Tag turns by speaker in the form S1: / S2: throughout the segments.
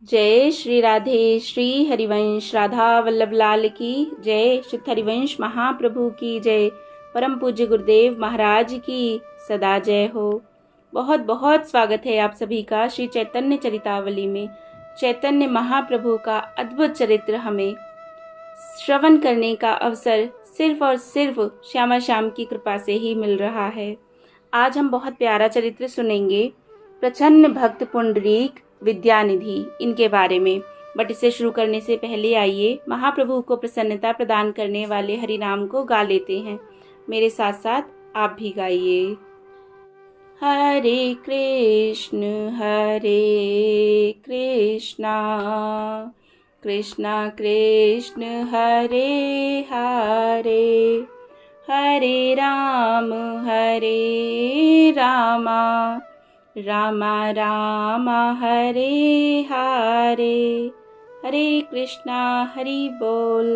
S1: जय श्री राधे। श्री हरिवंश राधा वल्लभ लाल की जय। श्री हरिवंश महाप्रभु की जय। परम पूज्य गुरुदेव महाराज की सदा जय हो। बहुत बहुत स्वागत है आप सभी का श्री चैतन्य चरितावली में। चैतन्य महाप्रभु का अद्भुत चरित्र हमें श्रवण करने का अवसर सिर्फ और सिर्फ श्यामा श्याम की कृपा से ही मिल रहा है। आज हम बहुत प्यारा चरित्र सुनेंगे, प्रछन्न भक्त पुंडरीक विद्यानिधि, इनके बारे में। बट इसे शुरू करने से पहले आइए महाप्रभु को प्रसन्नता प्रदान करने वाले हरि नाम को गा लेते हैं। मेरे साथ साथ आप भी गाइए। हरे कृष्णा कृष्णा कृष्ण हरे हरे, हरे राम राम राम हरे हरे, हरे कृष्णा हरि बोल।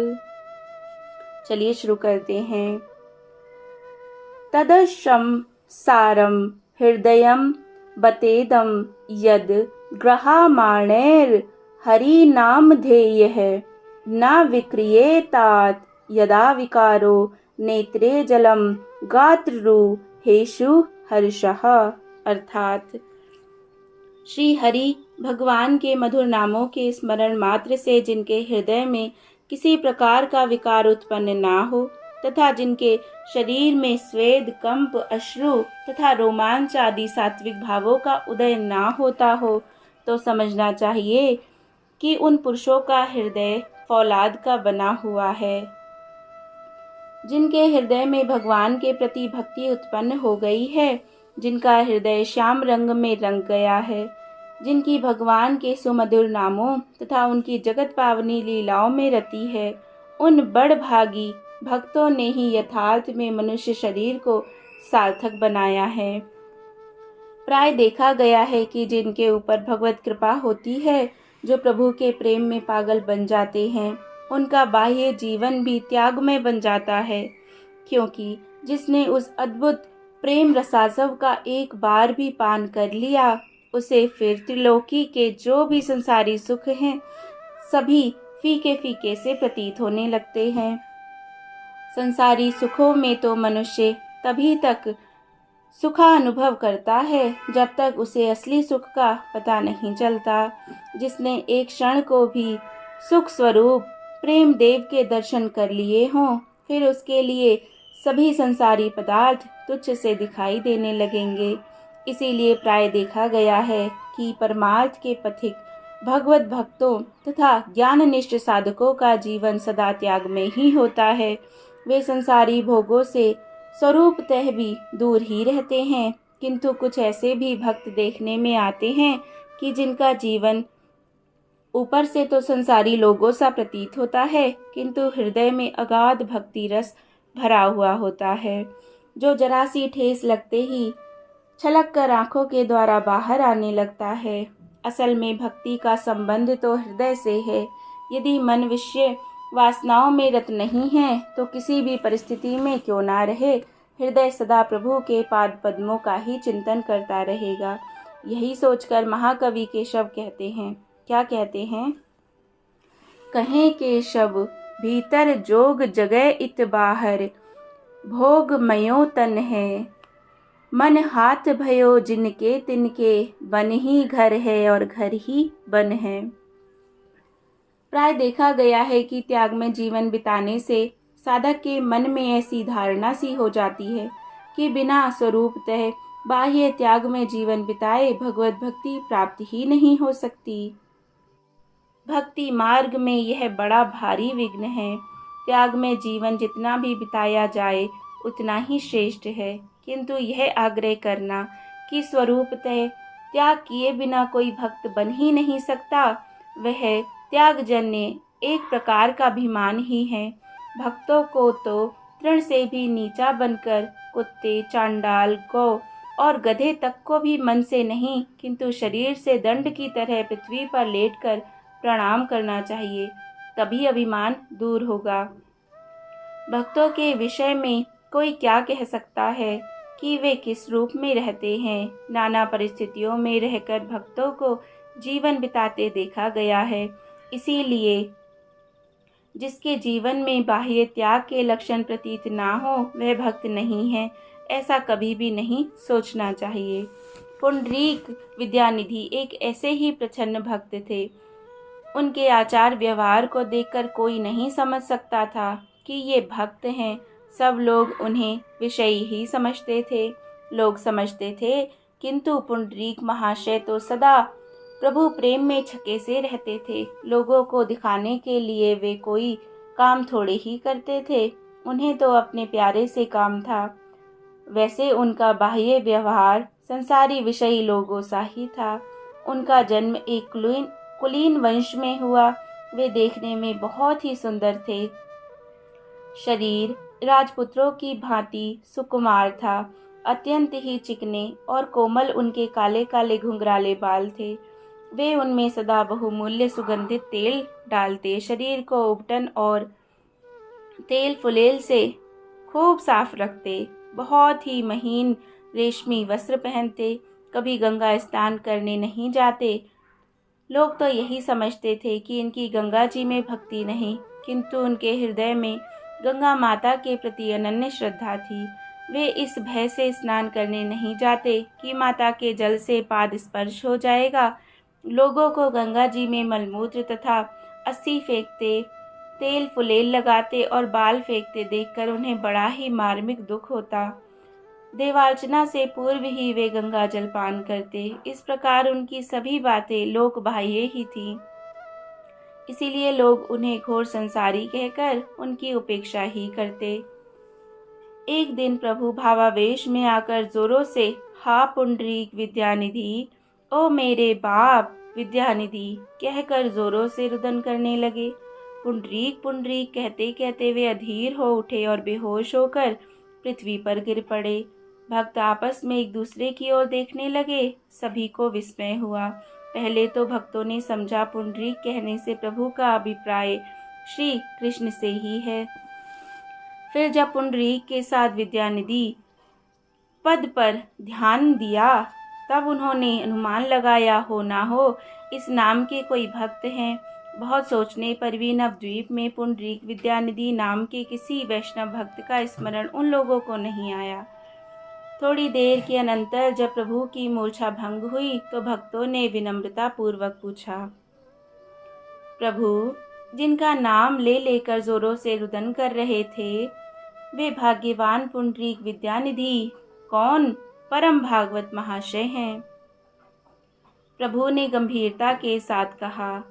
S1: चलिए शुरू करते हैं। तदश्रम सारम हृदयम बतेदम यद ग्रहामाणैर हरि नाम ध्येयः न विक्रियेतात यदा विकारो नेत्रे जलम गात्रु हेषु हर्षः। अर्थात श्री हरि भगवान के मधुर नामों के स्मरण मात्र से जिनके हृदय में किसी प्रकार का विकार उत्पन्न ना हो तथा जिनके शरीर में स्वेद, कंप, अश्रु तथा रोमांच आदि सात्विक भावों का उदय ना होता हो, तो समझना चाहिए कि उन पुरुषों का हृदय फौलाद का बना हुआ है। जिनके हृदय में भगवान के प्रति भक्ति उत्पन्न हो गई है, जिनका हृदय श्याम रंग में रंग गया है, जिनकी भगवान के सुमधुर नामों तथा उनकी जगत पावनी लीलाओं में रति है, उन बड़भागी भक्तों ने ही यथार्थ में मनुष्य शरीर को सार्थक बनाया है। प्राय देखा गया है कि जिनके ऊपर भगवत कृपा होती है, जो प्रभु के प्रेम में पागल बन जाते हैं, उनका बाह्य जीवन भी त्यागमय बन जाता है, क्योंकि जिसने उस अद्भुत प्रेम रसासव का एक बार भी पान कर लिया, उसे फिर त्रिलोकी के जो भी संसारी सुख हैं, सभी फीके फीके से प्रतीत होने लगते हैं। संसारी सुखों में तो मनुष्य तभी तक सुखानुभव करता है जब तक उसे असली सुख का पता नहीं चलता। जिसने एक क्षण को भी सुख स्वरूप प्रेम देव के दर्शन कर लिए हों, फिर उसके लिए सभी संसारी पदार्थ तुच्छ से दिखाई देने लगेंगे। इसीलिए प्राय देखा गया है कि परमार्थ के पथिक भगवत भक्तों तथा ज्ञाननिष्ठ साधकों का जीवन सदा त्याग में ही होता है। वे संसारी भोगों से स्वरूपतः भी दूर ही रहते हैं, किंतु कुछ ऐसे भी भक्त देखने में आते हैं कि जिनका जीवन ऊपर से तो संसारी लोगों सा प्रतीत होता है, किंतु हृदय में अगाध भक्ति रस भरा हुआ होता है, जो जरा सी ठेस लगते ही छलक कर आंखों के द्वारा बाहर आने लगता है। असल में भक्ति का संबंध तो हृदय से है। यदि मन विषय वासनाओं में रत नहीं है, तो किसी भी परिस्थिति में क्यों ना रहे, हृदय सदा प्रभु के पाद पद्मों का ही चिंतन करता रहेगा। यही सोचकर महाकवि केशव कहते हैं, क्या कहते हैं? कहें केशव भीतर जोग जगह इत बाहर, भोग मयो तन है, मन हाथ भयो जिनके तिनके, बन ही घर है और घर ही बन है। प्राय देखा गया है कि त्याग में जीवन बिताने से साधक के मन में ऐसी धारणा सी हो जाती है कि बिना स्वरूपतः बाह्य त्याग में जीवन बिताए भगवत भक्ति प्राप्त ही नहीं हो सकती। भक्ति मार्ग में यह बड़ा भारी विघ्न है। त्याग में जीवन जितना भी बिताया जाए उतना ही श्रेष्ठ है, किंतु यह आग्रह करना कि स्वरूपतः त्याग किए बिना कोई भक्त बन ही नहीं सकता, वह त्यागजन्य एक प्रकार का अभिमान ही है। भक्तों को तो तृण से भी नीचा बनकर कुत्ते, चांडाल, गौ और गधे तक को भी मन से नहीं, किंतु शरीर से दंड की तरह पृथ्वी पर लेटकर प्रणाम करना चाहिए, तभी अभिमान दूर होगा। भक्तों के विषय में कोई क्या कह सकता है कि वे किस रूप में रहते हैं। नाना परिस्थितियों में रहकर भक्तों को जीवन बिताते देखा गया है। इसीलिए जिसके जीवन में बाह्य त्याग के लक्षण प्रतीत ना हो वह भक्त नहीं है, ऐसा कभी भी नहीं सोचना चाहिए। पुंडरीक विद्यानिधि एक ऐसे ही प्रसन्न भक्त थे। उनके आचार व्यवहार को देखकर कोई नहीं समझ सकता था कि ये भक्त हैं। सब लोग उन्हें विषयी ही समझते थे। लोग समझते थे, किंतु पुंडरीक महाशय तो सदा प्रभु प्रेम में छके से रहते थे। लोगों को दिखाने के लिए वे कोई काम थोड़े ही करते थे, उन्हें तो अपने प्यारे से काम था। वैसे उनका बाह्य व्यवहार संसारी विषयी लोगों सा ही था। उनका जन्म एक कुलीन वंश में हुआ। वे देखने में बहुत ही सुंदर थे। शरीर राजपुत्रों की भांति सुकुमार था। अत्यंत ही चिकने और कोमल उनके काले काले घुंघराले बाल थे। वे उनमें सदा बहुमूल्य सुगंधित तेल डालते, शरीर को उबटन और तेल फुलेल से खूब साफ रखते, बहुत ही महीन रेशमी वस्त्र पहनते, कभी गंगा स्नान करने नहीं जाते। लोग तो यही समझते थे कि इनकी गंगा जी में भक्ति नहीं, किंतु उनके हृदय में गंगा माता के प्रति अनन्य श्रद्धा थी। वे इस भय से स्नान करने नहीं जाते कि माता के जल से पाद स्पर्श हो जाएगा। लोगों को गंगा जी में मलमूत्र तथा अस्थि फेंकते, तेल फुलेल लगाते और बाल फेंकते देखकर उन्हें बड़ा ही मार्मिक दुख होता। देवार्चना से पूर्व ही वे गंगा जल पान करते। इस प्रकार उनकी सभी बातें लोक बाह्य ही थीं। इसीलिए लोग उन्हें घोर संसारी कहकर उनकी उपेक्षा ही करते। एक दिन प्रभु भावावेश में आकर जोरों से हा पुंडरीक विद्यानिधि, ओ मेरे बाप विद्यानिधि कहकर जोरों से रुदन करने लगे। पुंडरीक पुंडरीक कहते कहते वे अधीर हो उठे और बेहोश होकर पृथ्वी पर गिर पड़े। भक्त आपस में एक दूसरे की ओर देखने लगे। सभी को विस्मय हुआ। पहले तो भक्तों ने समझा पुंडरीक कहने से प्रभु का अभिप्राय श्री कृष्ण से ही है। फिर जब पुंडरीक के साथ विद्यानिधि पद पर ध्यान दिया, तब उन्होंने अनुमान लगाया हो ना हो इस नाम के कोई भक्त हैं। बहुत सोचने पर भी नवद्वीप में पुंडरीक विद्यानिधि नाम के किसी वैष्णव भक्त का स्मरण उन लोगों को नहीं आया। थोड़ी देर के अनंतर जब प्रभु की मूर्छा भंग हुई तो भक्तों ने विनम्रता पूर्वक पूछा, प्रभु जिनका नाम ले लेकर जोरों से रुदन कर रहे थे, वे भाग्यवान पुंडरीक विद्यानिधि कौन परम भागवत महाशय हैं? प्रभु ने गंभीरता के साथ कहा,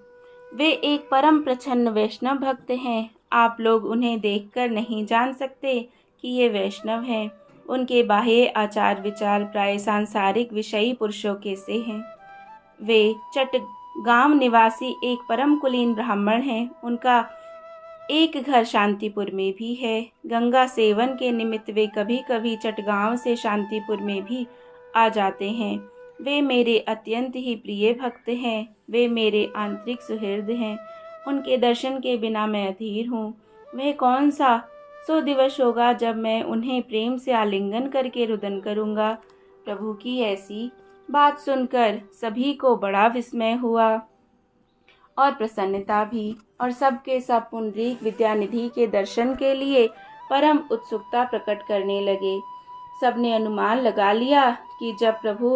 S1: वे एक परम प्रसन्न वैष्णव भक्त हैं। आप लोग उन्हें देखकर नहीं जान सकते कि ये वैष्णव हैं। उनके बाह्य आचार विचार प्राय सांसारिक विषयी पुरुषों के से हैं। वे चटगांव निवासी एक परम कुलीन ब्राह्मण हैं। उनका एक घर शांतिपुर में भी है। गंगा सेवन के निमित्त वे कभी कभी चटगांव से शांतिपुर में भी आ जाते हैं। वे मेरे अत्यंत ही प्रिय भक्त हैं। वे मेरे आंतरिक सुहृद हैं। उनके दर्शन के बिना मैं अधीर हूँ। वह कौन सा सो दिवस होगा जब मैं उन्हें प्रेम से आलिंगन करके रुदन करूँगा। प्रभु की ऐसी बात सुनकर सभी को बड़ा विस्मय हुआ और प्रसन्नता भी, और सबके सब पुंडरीक विद्यानिधि के दर्शन के लिए परम उत्सुकता प्रकट करने लगे। सबने अनुमान लगा लिया कि जब प्रभु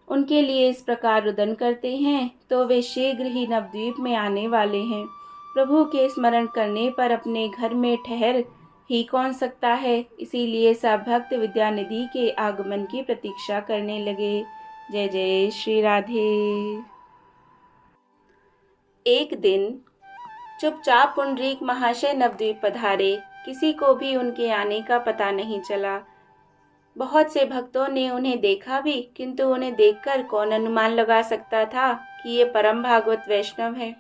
S1: उनके लिए इस प्रकार रुदन करते हैं तो वे शीघ्र ही नवद्वीप में आने वाले हैं। प्रभु के स्मरण करने पर अपने घर में ठहर ही कौन सकता है। इसीलिए सब भक्त विद्यानिधि के आगमन की प्रतीक्षा करने लगे। जय जय श्री राधे। एक दिन चुपचाप पुंडरीक महाशय नवद्वीप पधारे। किसी को भी उनके आने का पता नहीं चला। बहुत से भक्तों ने उन्हें देखा भी, किंतु उन्हें देखकर कौन अनुमान लगा सकता था कि ये परम भागवत वैष्णव है।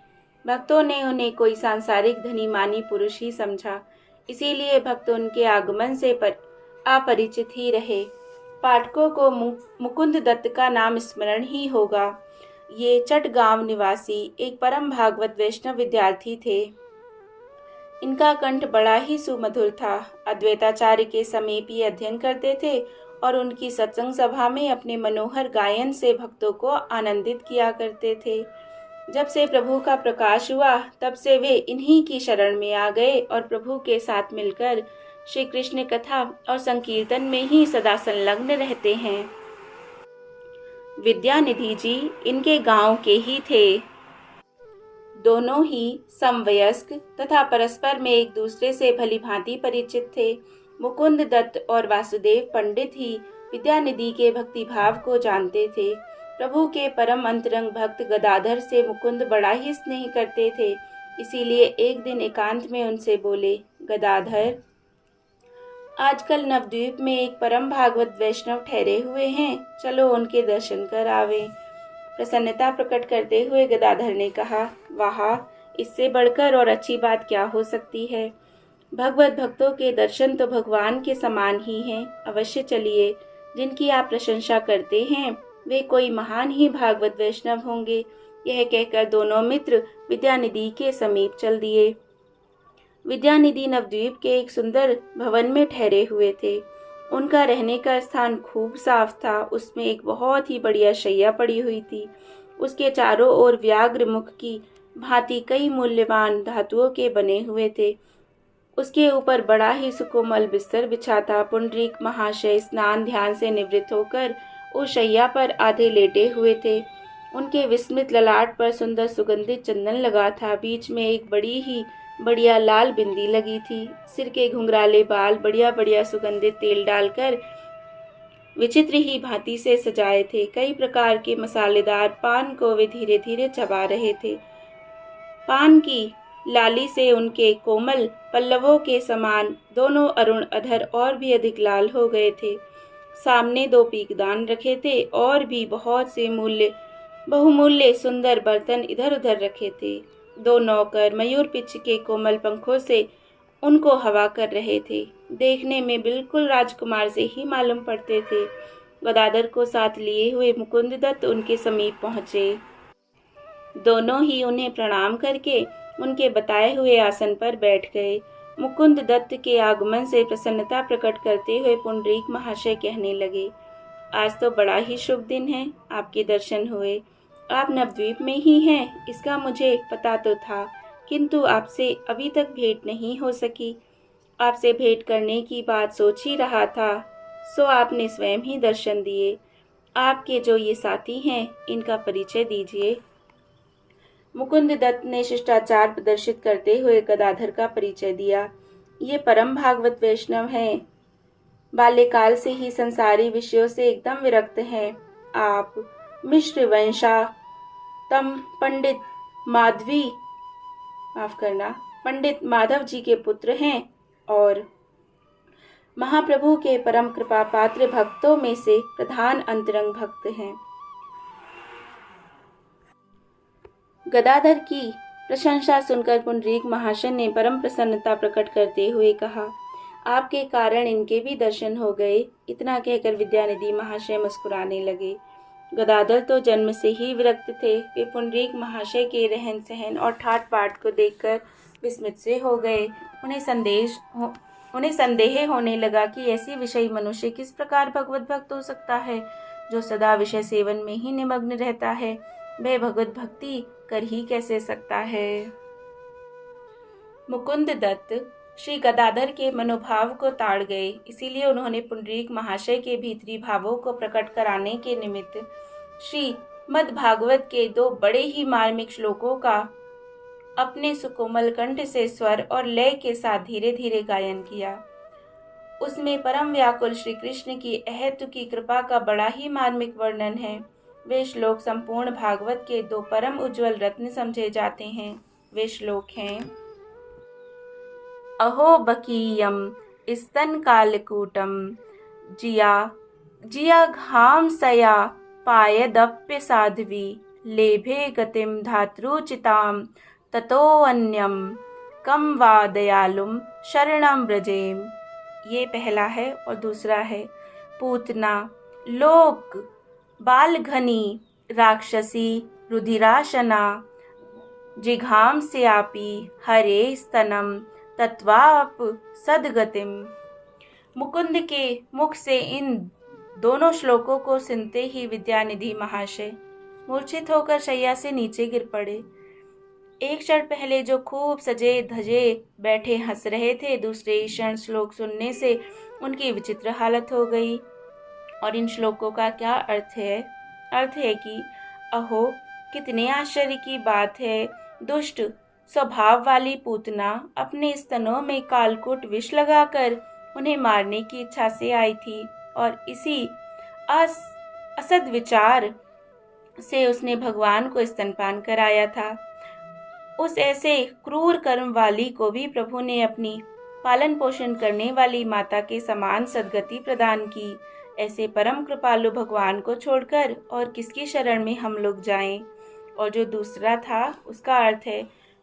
S1: भक्तों ने उन्हें कोई सांसारिक धनी मानी पुरुष ही समझा। इसीलिए भक्त उनके आगमन से अपरिचित ही रहे। पाठकों को मुकुंद दत्त का नाम स्मरण ही होगा। ये चटगांव निवासी एक परम भागवत वैष्णव विद्यार्थी थे। इनका कंठ बड़ा ही सुमधुर था। अद्वैताचार्य के समीप ही अध्ययन करते थे और उनकी सत्संग सभा में अपने मनोहर गायन से भक्तों को आनंदित किया करते थे। जब से प्रभु का प्रकाश हुआ तब से वे इन्हीं की शरण में आ गए और प्रभु के साथ मिलकर श्री कृष्ण कथा और संकीर्तन में ही सदा संलग्न रहते हैं। विद्यानिधि जी इनके गांव के ही थे। दोनों ही समवयस्क तथा परस्पर में एक दूसरे से भली भांति परिचित थे। मुकुंद दत्त और वासुदेव पंडित ही विद्यानिधि के भक्ति भाव को जानते थे। प्रभु के परम अंतरंग भक्त गदाधर से मुकुंद बड़ा ही स्नेह करते थे। इसीलिए एक दिन एकांत में उनसे बोले, गदाधर, आजकल नवद्वीप में एक परम भागवत वैष्णव ठहरे हुए हैं, चलो उनके दर्शन कर आवे। प्रसन्नता प्रकट करते हुए गदाधर ने कहा, वाह, इससे बढ़कर और अच्छी बात क्या हो सकती है। भगवत भक्तों के दर्शन तो भगवान के समान ही हैं। अवश्य चलिए, जिनकी आप प्रशंसा करते हैं वे कोई महान ही भागवत वैष्णव होंगे। यह कहकर दोनों मित्र विद्यानिधि के समीप चल दिए। विद्यानिधि नवद्वीप के एक सुंदर भवन में ठहरे हुए थे। उनका रहने का स्थान खूब साफ था। उसमें एक बहुत ही बढ़िया शैया पड़ी हुई थी। उसके चारों ओर व्याघ्र मुख की भांति कई मूल्यवान धातुओं के बने हुए थे। उसके ऊपर बड़ा ही सुकोमल बिस्तर बिछा था। पुंडरीक महाशय स्नान ध्यान से निवृत्त होकर उस शैया पर आधे लेटे हुए थे। उनके विस्मित ललाट पर सुंदर सुगंधित चंदन लगा था। बीच में एक बड़ी ही बढ़िया लाल बिंदी लगी थी। सिर के घुंघराले बाल बढ़िया बढ़िया सुगंधित तेल डालकर विचित्र ही भांति से सजाए थे। कई प्रकार के मसालेदार पान को वे धीरे धीरे चबा रहे थे। पान की लाली से उनके कोमल पल्लवों के समान दोनों अरुण अधर और भी अधिक लाल हो गए थे। सामने 2 पीकदान रखे थे और भी बहुत से बहुमूल्य सुंदर बर्तन इधर उधर रखे थे। 2 नौकर मयूर पिच्छ के कोमल पंखों से उनको हवा कर रहे थे। देखने में बिल्कुल राजकुमार से ही मालूम पड़ते थे। गदाधर को साथ लिए हुए मुकुंद दत्त उनके समीप पहुंचे। दोनों ही उन्हें प्रणाम करके उनके बताए हुए आसन पर बैठ गए। मुकुंद दत्त के आगमन से प्रसन्नता प्रकट करते हुए पुंडरीक महाशय कहने लगे, आज तो बड़ा ही शुभ दिन है, आपके दर्शन हुए। आप नवद्वीप में ही हैं, इसका मुझे पता तो था, किंतु आपसे अभी तक भेंट नहीं हो सकी। आपसे भेंट करने की बात सोच ही रहा था, सो आपने स्वयं ही दर्शन दिए। आपके जो ये साथी हैं, इनका परिचय दीजिए। मुकुंद दत्त ने शिष्टाचार प्रदर्शित करते हुए गदाधर का परिचय दिया। ये परम भागवत वैष्णव हैं। बाल्यकाल से ही संसारी विषयों से एकदम विरक्त हैं। आप मिश्र वंशा तम पंडित माधव जी के पुत्र हैं और महाप्रभु के परम कृपा पात्र भक्तों में से प्रधान अंतरंग भक्त हैं। गदाधर की प्रशंसा सुनकर पुंडरीक महाशय ने परम प्रसन्नता प्रकट करते हुए कहा, आपके कारण इनके भी दर्शन हो गए। इतना कहकर विद्यानिधि महाशय मुस्कुराने लगे। गदाधर तो जन्म से ही विरक्त थे। वे पुंडरीक महाशय के रहन सहन और ठाट बाट को देखकर विस्मित से हो गए। उन्हें संदेह होने लगा कि ऐसी विषयी मनुष्य किस प्रकार भगवत भक्त हो सकता है, जो सदा विषय सेवन में ही निमग्न रहता है। वह भगवत भक्ति कर ही कैसे सकता है। मुकुंद दत्त श्री गदाधर के मनोभाव को ताड़ गए। इसीलिए उन्होंने पुंडरीक महाशय के भीतरी भावों को प्रकट कराने के निमित्त श्री मद् भागवत के 2 बड़े ही मार्मिक श्लोकों का अपने सुकोमल कंठ से स्वर और लय के साथ धीरे धीरे गायन किया। उसमें परम व्याकुल श्री कृष्ण की अहेतु की कृपा का बड़ा ही मार्मिक वर्णन है। वे श्लोक संपूर्ण भागवत के 2 परम उज्ज्वल रत्न समझे जाते हैं। वे श्लोक हैं, अहो बकीयम स्तन कालकूटम जिया घाम सया पायदप्य साध्वी लेभे गतिम धातृचिताम ततोऽन्यम कम वा दयालुम शरणम ब्रजेम। ये पहला है और दूसरा है, पूतना लोक बालघनी राक्षसी रुधिराशना जिघाम से आपी हरे स्तनम तत्वाप सदगतिम। मुकुंद के मुख से इन दोनों श्लोकों को सुनते ही विद्यानिधि महाशय मूर्छित होकर शैया से नीचे गिर पड़े। एक क्षण पहले जो खूब सजे धजे बैठे हंस रहे थे, दूसरे क्षण श्लोक सुनने से उनकी विचित्र हालत हो गई। और इन श्लोकों का क्या अर्थ है? अर्थ है कि अहो, कितने आश्चर्य की बात है, दुष्ट स्वभाव वाली पूतना अपने स्तनों में कालकूट विष लगाकर उन्हें मारने की इच्छा से आई थी और इसी असद विचार से उसने भगवान को स्तनपान कराया था। उस ऐसे क्रूर कर्म वाली को भी प्रभु ने अपनी पालन पोषण करने वाली माता के समान सद्गति प्रदान की। ऐसे परम कृपालु भगवान को छोड़कर और किसकी शरण में हम लोग जाएं? और जो दूसरा था उसका अर्थ है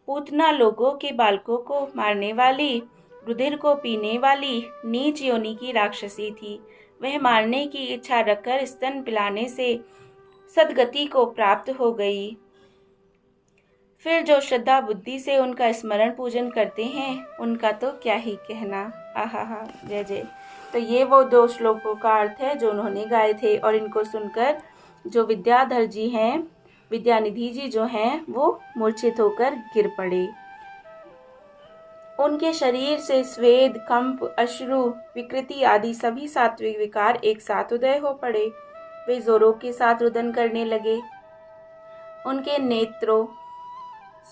S1: पूतना लोगों के बालकों को मारने वाली, रुधिर को पीने वाली नीच योनि की राक्षसी थी। वह मारने की इच्छा रखकर स्तन पिलाने से सद्गति को प्राप्त हो गई। फिर जो श्रद्धा बुद्धि से उनका स्मरण पूजन करते हैं उनका तो क्या ही कहना। आहा, जय जय। तो ये वो 2 श्लोकों का अर्थ है जो उन्होंने गाए थे और इनको सुनकर जो विद्याधर जी हैं, विद्यानिधि जी जो हैं, वो मूर्छित होकर गिर पड़े। उनके शरीर से स्वेद, कंप, अश्रु, विकृति आदि सभी सात्विक विकार एक साथ उदय हो पड़े। वे जोरों के साथ रुदन करने लगे। उनके नेत्रों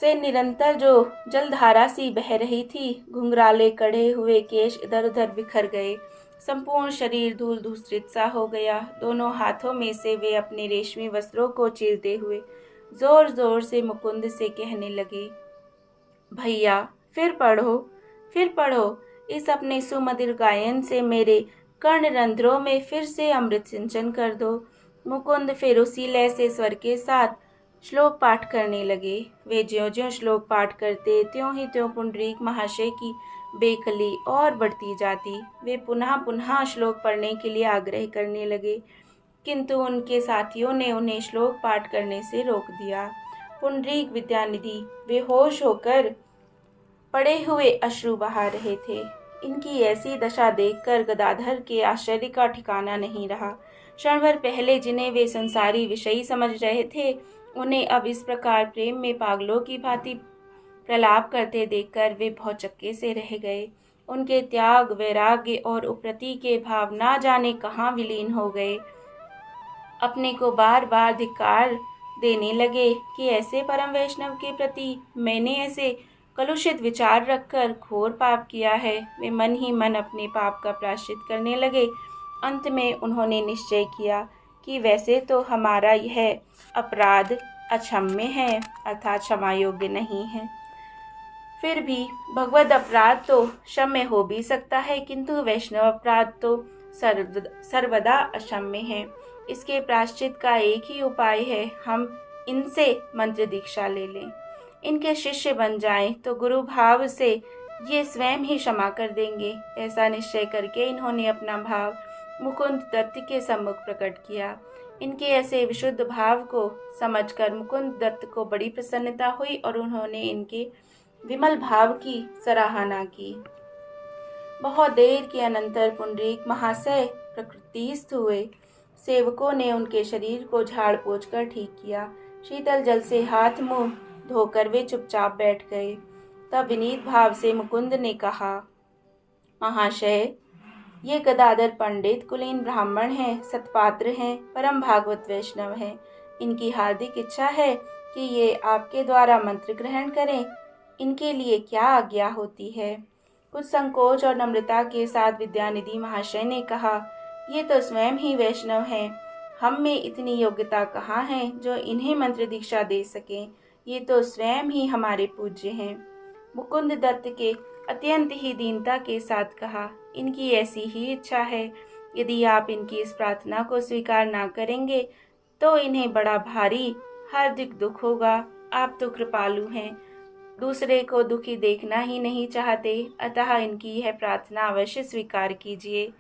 S1: से निरंतर जो जलधारा सी बह रही थी, घुंघराले कढ़े हुए केश इधर उधर बिखर गए, संपूर्ण शरीर धूल धूसरित सा हो गया। दोनों हाथों में से वे अपने रेशमी वस्त्रों को चीरते हुए जोर जोर से मुकुंद से कहने लगे, भैया फिर पढ़ो, इस अपने सुमधुर गायन से मेरे कर्ण रंध्रों में फिर से अमृत सिंचन कर दो। मुकुंद फिर उसी लय से स्वर के साथ श्लोक पाठ करने लगे। वे ज्यों-ज्यों श्लोक पाठ करते त्यों ही त्यों पुंडरीक महाशय की बेकली और बढ़ती जाती। वे पुनः पुनः श्लोक पढ़ने के लिए आग्रह करने लगे, किंतु उनके साथियों ने उन्हें श्लोक पाठ करने से रोक दिया। पुंडरीक विद्यानिधि बेहोश होकर पड़े हुए अश्रु बहा रहे थे। इनकी ऐसी दशा देखकर गदाधर के आश्चर्य का ठिकाना नहीं रहा। क्षण भर पहले जिन्हें वे संसारी विषयी समझ रहे थे, उन्हें अब इस प्रकार प्रेम में पागलों की भांति प्रलाप करते देखकर वे भौचक्के से रह गए। उनके त्याग, वैराग्य और उपरति के भाव ना जाने कहाँ विलीन हो गए। अपने को बार बार धिक्कार देने लगे कि ऐसे परम वैष्णव के प्रति मैंने ऐसे कलुषित विचार रखकर घोर पाप किया है। वे मन ही मन अपने पाप का प्रायश्चित करने लगे। अंत में उन्होंने निश्चय किया कि वैसे तो हमारा यह अपराध अक्षम्य है, अर्थात क्षमा योग्य नहीं है। फिर भी भगवद अपराध तो क्षम्य हो भी सकता है, किंतु वैष्णव अपराध तो सर्वदा अक्षम्य है। इसके प्रायश्चित का एक ही उपाय है, हम इनसे मंत्र दीक्षा ले लें, इनके शिष्य बन जाएं, तो गुरु भाव से ये स्वयं ही क्षमा कर देंगे। ऐसा निश्चय करके इन्होंने अपना भाव मुकुंद दत्त के सम्मुख प्रकट किया। इनके ऐसे विशुद्ध भाव को समझकर मुकुंद दत्त को बड़ी प्रसन्नता हुई और उन्होंने इनके विमल भाव की सराहना की। बहुत देर के अनंतर पुंडरीक महाशय प्रकृतिस्थ हुए। सेवकों ने उनके शरीर को झाड़ पोंछ कर ठीक किया। शीतल जल से हाथ मुंह धोकर वे चुपचाप बैठ गए। तब विनीत भाव से मुकुंद ने कहा, महाशय, ये गदाधर पंडित कुलीन ब्राह्मण हैं, सत्पात्र हैं, परम भागवत वैष्णव हैं। इनकी हार्दिक इच्छा है कि ये आपके द्वारा मंत्र ग्रहण करें। इनके लिए क्या आज्ञा होती है? कुछ संकोच और नम्रता के साथ विद्यानिधि महाशय ने कहा, ये तो स्वयं ही वैष्णव हैं। हम में इतनी योग्यता कहाँ है जो इन्हें मंत्र दीक्षा दे सकें। ये तो स्वयं ही हमारे पूज्य हैं। मुकुंद दत्त के अत्यंत ही दीनता के साथ कहा, इनकी ऐसी ही इच्छा है। यदि आप इनकी इस प्रार्थना को स्वीकार ना करेंगे तो इन्हें बड़ा भारी हार्दिक दुख होगा। आप तो कृपालु हैं, दूसरे को दुखी देखना ही नहीं चाहते, अतः इनकी यह प्रार्थना अवश्य स्वीकार कीजिए।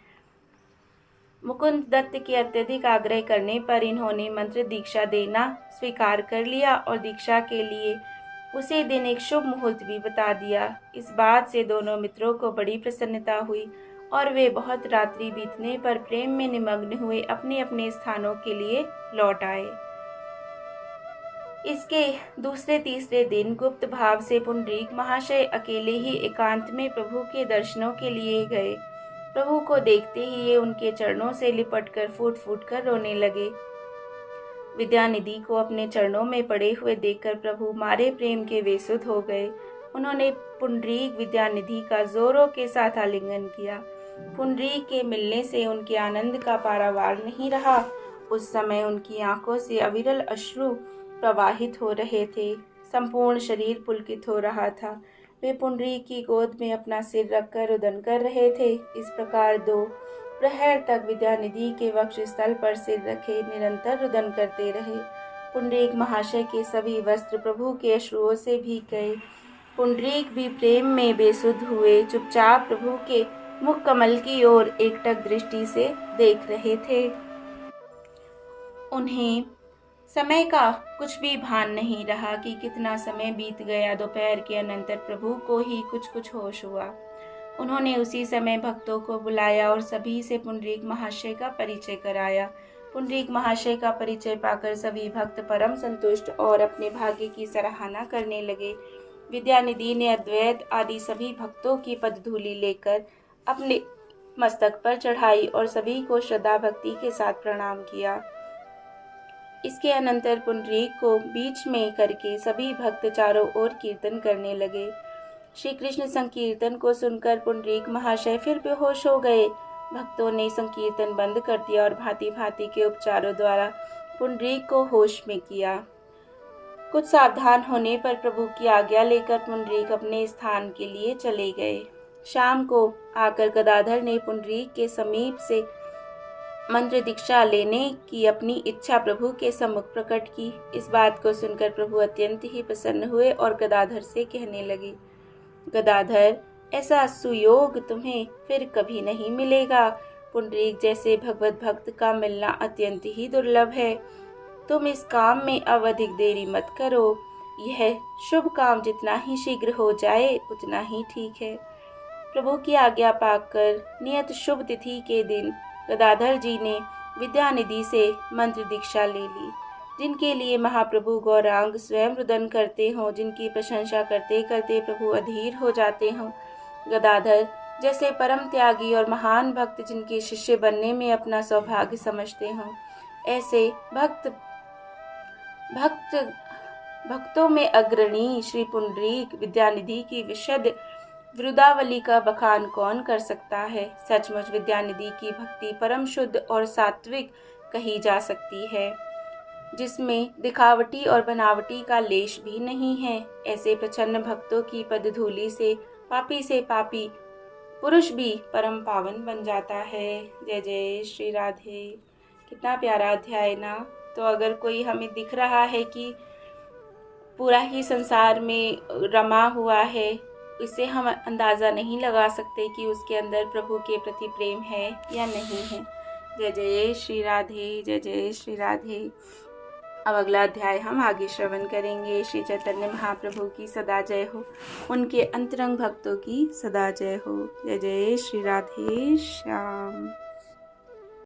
S1: मुकुंद दत्त के अत्यधिक आग्रह करने पर इन्होंने मंत्र दीक्षा देना स्वीकार कर लिया और दीक्षा के लिए उसी दिन एक शुभ मुहूर्त भी बता दिया। इस बात से दोनों मित्रों को बड़ी प्रसन्नता हुई। और वे बहुत रात्रि बीतने पर प्रेम में निमग्न हुए अपने अपने स्थानों के लिए लौट आए। इसके दूसरे तीसरे दिन गुप्त भाव से पुंडरीक महाशय अकेले ही एकांत में प्रभु के दर्शनों के लिए गए। प्रभु को देखते ही ये उनके चरणों से लिपटकर फूट फूट कर रोने लगे। विद्यानिधि को अपने चरणों में पड़े हुए देखकर प्रभु मारे प्रेम के बेसुध हो गए। उन्होंने पुंडरीक विद्यानिधि का जोरों के साथ आलिंगन किया। पुंडरीक के मिलने से उनके आनंद का पारावार नहीं रहा। उस समय उनकी आंखों से अविरल अश्रु प्रवाहित हो रहे थे। संपूर्ण शरीर पुलकित हो रहा था। वे पुंडरीक की गोद में अपना सिर रखकर रुदन कर रहे थे। इस प्रकार 2 प्रहर तक विद्यानिधि के वक्षस्थल पर सिर रखे निरंतर रुदन करते रहे। पुंडरीक महाशय के सभी वस्त्र प्रभु के अश्रुओं से भीग गए। पुंडरीक भी प्रेम में बेसुध हुए चुपचाप प्रभु के मुख कमल की ओर एकटक दृष्टि से देख रहे थे। उन्हें समय का कुछ भी भान नहीं रहा कि कितना समय बीत गया। दोपहर के अनंतर प्रभु को ही कुछ होश हुआ। उन्होंने उसी समय भक्तों को बुलाया और सभी से पुंडरीक महाशय का परिचय कराया। पुंडरीक महाशय का परिचय पाकर सभी भक्त परम संतुष्ट और अपने भाग्य की सराहना करने लगे। विद्यानिधि ने अद्वैत आदि सभी भक्तों की पदधूलि लेकर अपने मस्तक पर चढ़ाई और सभी को श्रद्धा भक्ति के साथ प्रणाम किया। इसके अनंतर पुंडरीक को बीच में करके सभी भक्त चारों ओर कीर्तन करने लगे। श्री कृष्ण संकीर्तन को सुनकर पुंडरीक महाशय फिर बेहोश हो गए। भक्तों ने संकीर्तन बंद कर दिया और भांति भांति के उपचारों द्वारा पुंडरीक को होश में किया। कुछ सावधान होने पर प्रभु की आज्ञा लेकर पुंडरीक अपने स्थान के लिए चले गए। शाम को आकर गदाधर ने पुंडरीक के समीप से मंत्र दीक्षा लेने की अपनी इच्छा प्रभु के सम्मुख प्रकट की। इस बात को सुनकर प्रभु अत्यंत ही प्रसन्न हुए और गदाधर से कहने लगे, गदाधर, ऐसा सुयोग तुम्हें फिर कभी नहीं मिलेगा। पुंडरीक जैसे भगवत भक्त का मिलना अत्यंत ही दुर्लभ है। तुम इस काम में अवधिक देरी मत करो। यह शुभ काम जितना ही शीघ्र हो जाए उतना ही ठीक है। प्रभु की आज्ञा पाकर नियत शुभ तिथि के दिन गदाधर जी ने विद्यानिधि से मंत्र दीक्षा ले ली। जिनके लिए महाप्रभु गौरांग स्वयं रुदन करते हों, जिनकी प्रशंसा करते करते प्रभु अधीर हो जाते हों, गदाधर जैसे परम त्यागी और महान भक्त जिनके शिष्य बनने में अपना सौभाग्य समझते हों, ऐसे भक्तों में अग्रणी श्री पुंडरीक विद्यानिधि की विशद वृदावली का बखान कौन कर सकता है। सचमुच विद्यानिधि की भक्ति परम शुद्ध और सात्विक कही जा सकती है, जिसमें दिखावटी और बनावटी का लेश भी नहीं है। ऐसे प्रसन्न भक्तों की पदधूलि से पापी पुरुष भी परम पावन बन जाता है। जय जय श्री राधे। कितना प्यारा अध्याय ना। तो अगर कोई हमें दिख रहा है कि पूरा ही संसार में रमा हुआ है, इससे हम अंदाज़ा नहीं लगा सकते कि उसके अंदर प्रभु के प्रति प्रेम है या नहीं है। जय जय श्री राधे, जय जय श्री राधे। अब अगला अध्याय हम आगे श्रवण करेंगे। श्री चैतन्य महाप्रभु की सदा जय हो, उनके अंतरंग भक्तों की सदा जय हो। जय जय श्री राधे श्याम।